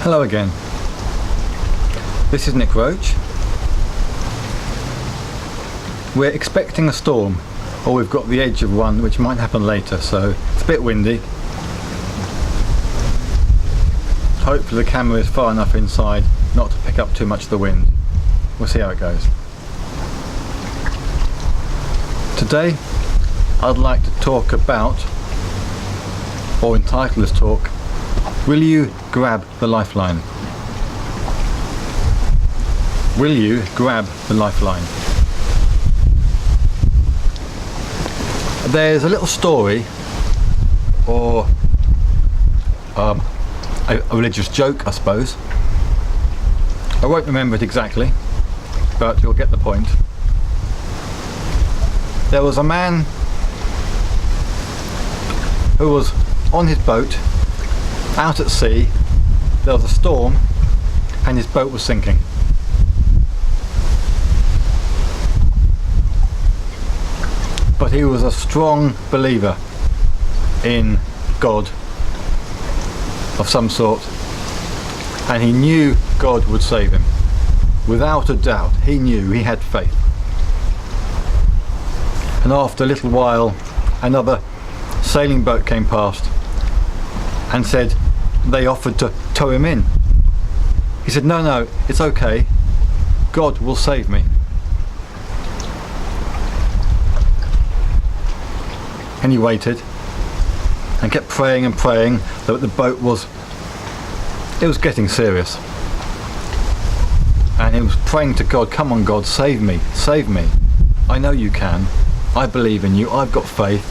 Hello again. This is Nick Roach. We're expecting a storm, or we've got the edge of one which might happen later, so it's a bit windy. Hopefully the camera is far enough inside not to pick up too much of the wind. We'll see how it goes. Today I'd like to talk about, or entitle this talk, Will you grab the lifeline? Will you grab the lifeline? There's a little story, or a religious joke, I suppose. I won't remember it exactly, but you'll get the point. There was a man who was on his boat out at sea. There was a storm and his boat was sinking. But he was a strong believer in God of some sort, and he knew God would save him. Without a doubt, he knew, he had faith. And after a little while, another sailing boat came past and said they offered to tow him in. He said, no, it's okay, God will save me. And he waited and kept praying and praying that the boat was getting serious. And he was praying to God, come on God, save me, I know you can, I believe in you, I've got faith,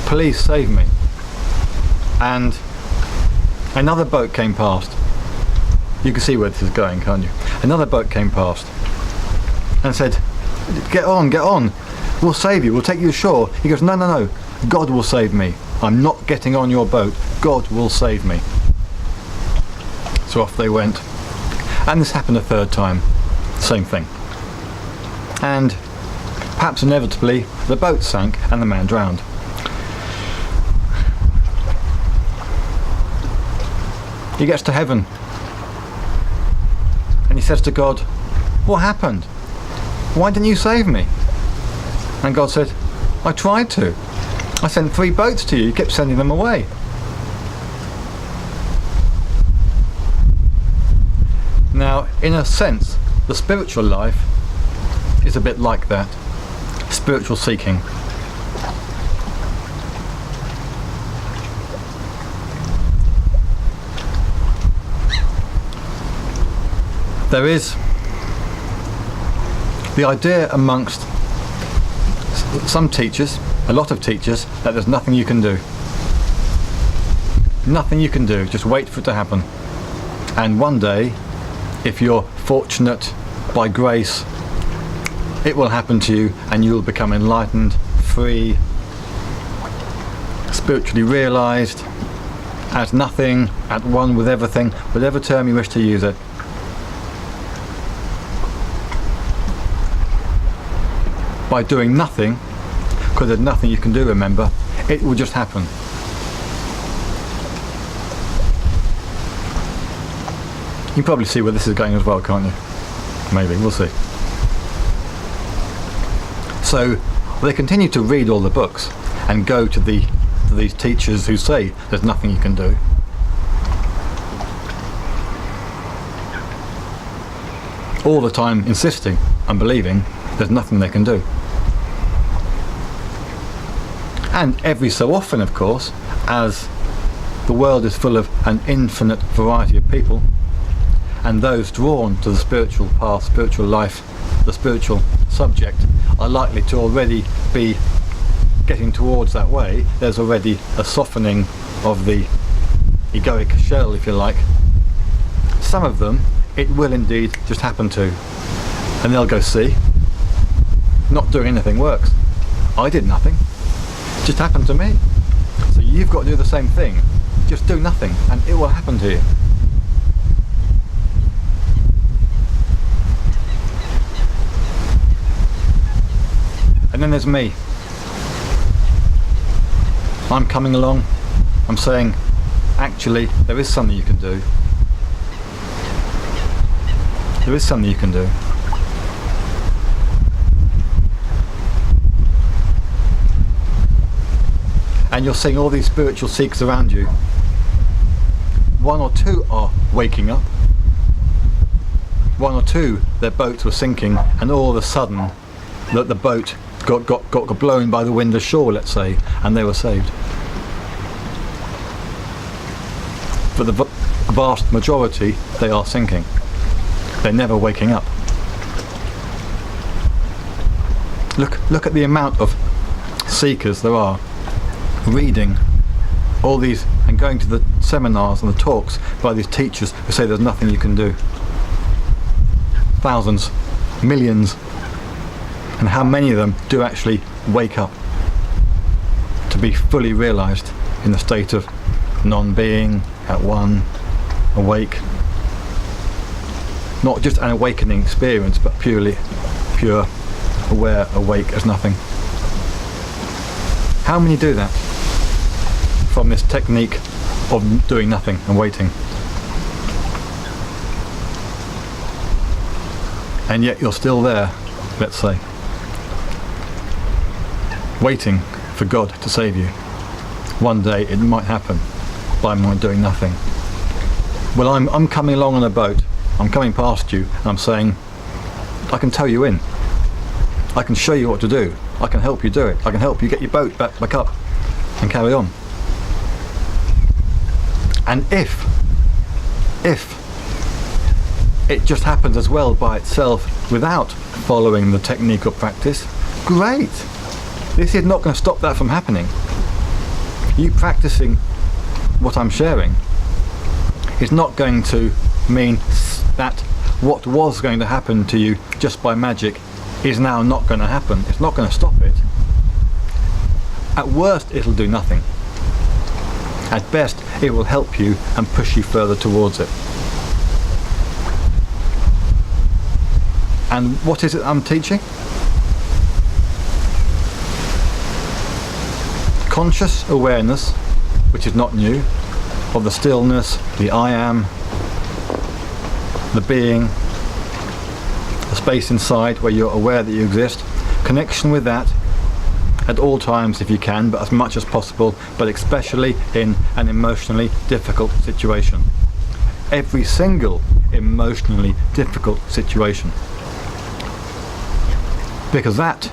please save me. And another boat came past. You can see where this is going, can't you? Another boat came past and said, get on, we'll save you, we'll take you ashore. He goes, no, God will save me, I'm not getting on your boat, God will save me. So off they went, and this happened a third time, same thing, and perhaps inevitably the boat sank and the man drowned. He gets to heaven and he says to God, what happened? Why didn't you save me? And God said, I tried to. I sent 3 boats to you, you kept sending them away. Now, in a sense, the spiritual life is a bit like that. Spiritual seeking. There is the idea amongst some teachers, a lot of teachers, that there's nothing you can do. Nothing you can do, just wait for it to happen. And one day, if you're fortunate by grace, it will happen to you and you'll become enlightened, free, spiritually realised, at nothing, at one with everything, whatever term you wish to use it. By doing nothing, because there's nothing you can do, remember, it will just happen. You can probably see where this is going as well, can't you? Maybe, we'll see. So they continue to read all the books and go to these teachers who say there's nothing you can do. All the time insisting and believing there's nothing they can do. And every so often, of course, as the world is full of an infinite variety of people, and those drawn to the spiritual path, spiritual life, the spiritual subject, are likely to already be getting towards that way. There's already a softening of the egoic shell, if you like. Some of them, it will indeed just happen to. And they'll go, see, not doing anything works. I did nothing. It just happened to me. So you've got to do the same thing. Just do nothing and it will happen to you. And then there's me. I'm coming along, I'm saying, actually, there is something you can do. There is something you can do. And you're seeing all these spiritual seekers around you. One or two are waking up. One or two, their boats were sinking, and all of a sudden the boat got blown by the wind ashore, let's say, and they were saved. But the vast majority, they are sinking. They're never waking up. Look at the amount of seekers there are reading all these and going to the seminars and the talks by these teachers who say there's nothing you can do. Thousands, millions, and how many of them do actually wake up to be fully realized in the state of non-being, at one, awake. Not just an awakening experience, but pure, aware, awake as nothing. How many do that from this technique of doing nothing and waiting? And yet you're still there, let's say, waiting for God to save you. One day it might happen by my doing nothing. Well, I'm coming along on a boat, I'm coming past you, and I'm saying, I can tow you in. I can show you what to do. I can help you do it. I can help you get your boat back up and carry on. And if it just happens as well by itself without following the technique or practice, great. This is not going to stop that from happening. You practicing what I'm sharing is not going to mean that what was going to happen to you just by magic is now not going to happen. It's not going to stop it. At worst, it'll do nothing. At best, it will help you and push you further towards it. And what is it I'm teaching? Conscious awareness, which is not new, of the stillness, the I am, the being, the space inside where you're aware that you exist. Connection with that at all times if you can, but as much as possible, but especially in an emotionally difficult situation. Every single emotionally difficult situation. Because that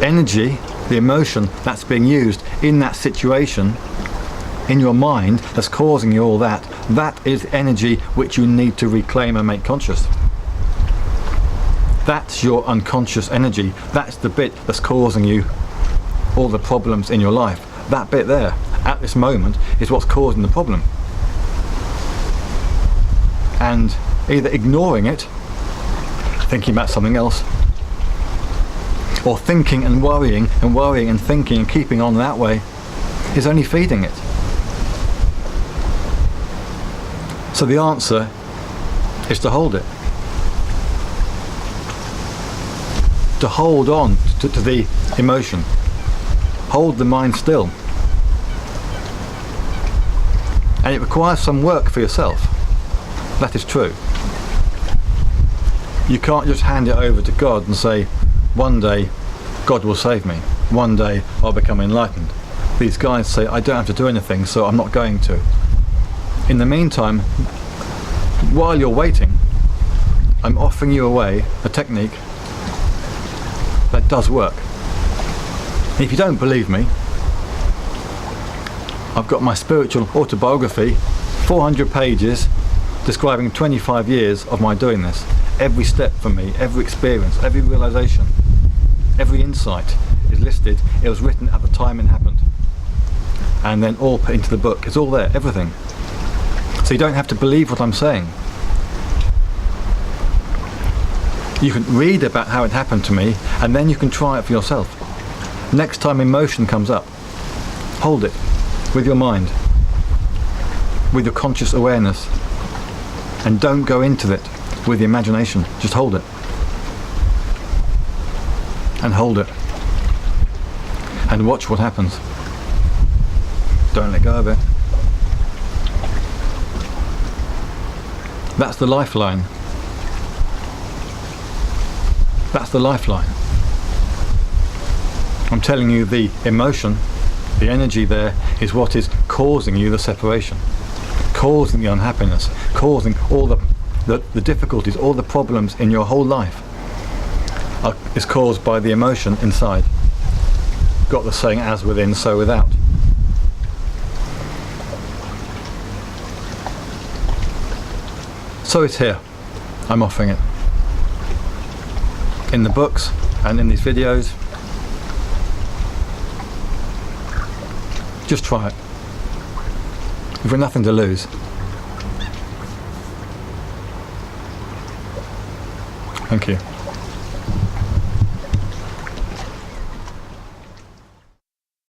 energy, the emotion that's being used in that situation, in your mind, that's causing you all that, that is energy which you need to reclaim and make conscious. That's your unconscious energy. That's the bit that's causing you all the problems in your life. That bit there, at this moment, is what's causing the problem. And either ignoring it, thinking about something else, or thinking and worrying and thinking and keeping on that way, is only feeding it. So the answer is to hold it. To hold on to the emotion. Hold the mind still. And it requires some work for yourself. That is true. You can't just hand it over to God and say, one day God will save me. One day I'll become enlightened. These guys say, I don't have to do anything, so I'm not going to. In the meantime, while you're waiting, I'm offering you away a technique that does work. If you don't believe me, I've got my spiritual autobiography, 400 pages, describing 25 years of my doing this. Every step for me, every experience, every realization, every insight is listed. It was written at the time it happened. And then all put into the book. It's all there, everything. So you don't have to believe what I'm saying. You can read about how it happened to me, and then you can try it for yourself. Next time emotion comes up, hold it with your mind, with your conscious awareness, and don't go into it with the imagination. Just hold it. And hold it. And watch what happens. Don't let go of it. That's the lifeline. That's the lifeline. I'm telling you, the emotion, the energy there, is what is causing you the separation, causing the unhappiness, causing all the difficulties, all the problems in your whole life is caused by the emotion inside. Got the saying, as within, so without. So it's here. I'm offering it. In the books and in these videos. Just try it. You've got nothing to lose. Thank you.